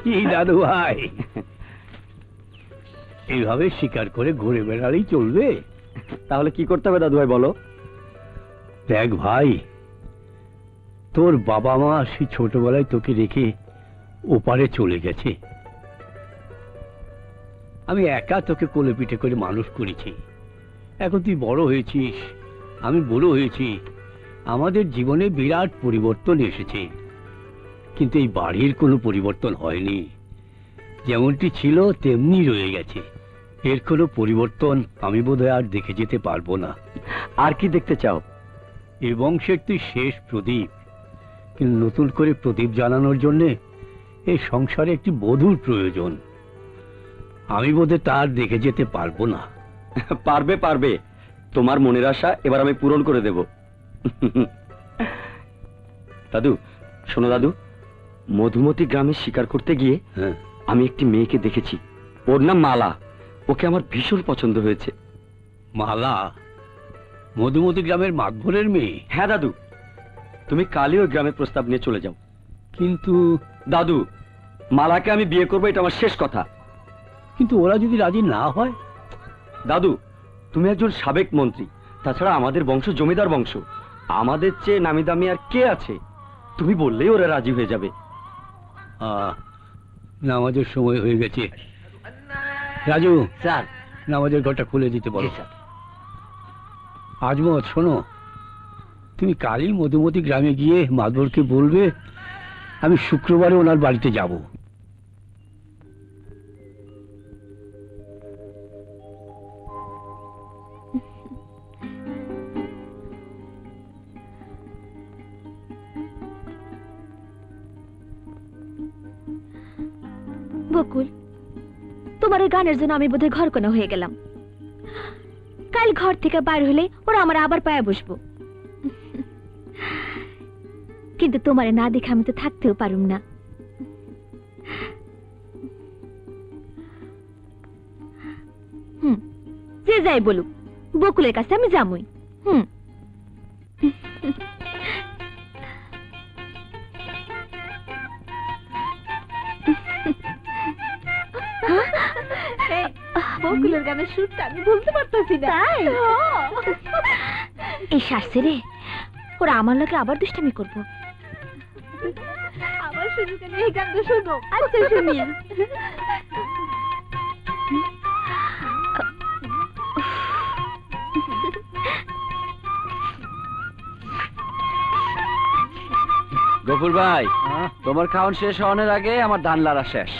কি দাদু ভাই, এইভাবে শিকার করে ঘুরে বেড়ালেই চলবে? তাহলে কি করতে হবে দাদু ভাই বলো? দেখ ভাই, তোর বাবা মা সেই ছোটবেলায় তোকে রেখে ওপারে চলে গেছে। আমি একা তোকে কোলে পিঠে করে মানুষ করেছি। এখন তুই বড় হয়েছিস, আমি বুড়ো হয়েছি, আমাদের জীবনে বিরাট পরিবর্তন এসেছে, কিন্তু এই বাড়ির কোনো পরিবর্তন হয়নি। যেমনটি ছিল তেমনি রয়ে গেছে। এর কোনো পরিবর্তন আমি বোধহয় আর দেখে যেতে পারবো না। আর কি দেখতে চাও? এ বংশের তুই শেষ প্রদীপ, কিন্তু নতুন করে প্রদীপ জ্বালানোর জন্যে এই সংসারে একটি বধূর প্রয়োজন। আমি বোধহয় তার দেখে যেতে পারবো না। পারবে পারবে, তোমার মনের আশা এবার আমি পূরণ করে দেব। দাদু শোনো দাদু, মধুমতি গ্রামে শিকার করতে গিয়ে আমি একটি মেয়েকে দেখেছি। ওর নাম মালা। ওকে আমার ভীষণ পছন্দ হয়েছে। মালা? মধুমতি গ্রামের মাঘভরের মেয়ে? হ্যাঁ দাদু, তুমি কালই ওই গ্রামে প্রস্তাব নিয়ে চলে যাও। কিন্তু দাদু, মালাকে আমি বিয়ে করবো, এটা আমার শেষ কথা। কিন্তু ওরা যদি রাজি না হয়? দাদু, তুমি একজন সাবেক মন্ত্রী, তাছাড়া আমাদের বংশ জমিদার বংশ, আমাদের চেয়ে নামি দামি আর কে আছে? তুমি বললেই ওরা রাজি হয়ে যাবে। নামাজের সময় হয়ে গেছে। রাজু স্যার, নামাজের ঘরটা খুলে দিতে বলো। আজমত শোনো, তুমি কালই মধুমতি গ্রামে গিয়ে মাদবরকে বলবে আমি শুক্রবারে ওনার বাড়িতে যাব। বকুল, তোমার এই গানের জন্য আমি বোধহয় ঘরকোনা হয়ে গেলাম। কাল ঘর থেকে বাইর হলে ওরা আমার আবার পায়ে বসবো, কিন্তু তোমারে না দেখে আমি তো থাকতেও পারুম না। যে যাই বলুক, বকুলের কাছে আমি যামই। বকুলের গানের সুরটা আমি বলতে পারতেছি না। এই শাস্তি রে, ওরা আমার লোকে আবার দুষ্টামি করবো। আবার শুরু করে এই গান তো শুনো। আচ্ছা শুনি। গফুর ভাই, তোমার খাওয়ান শেষ হওয়ার আগে আমার ধান লাড়া শেষ।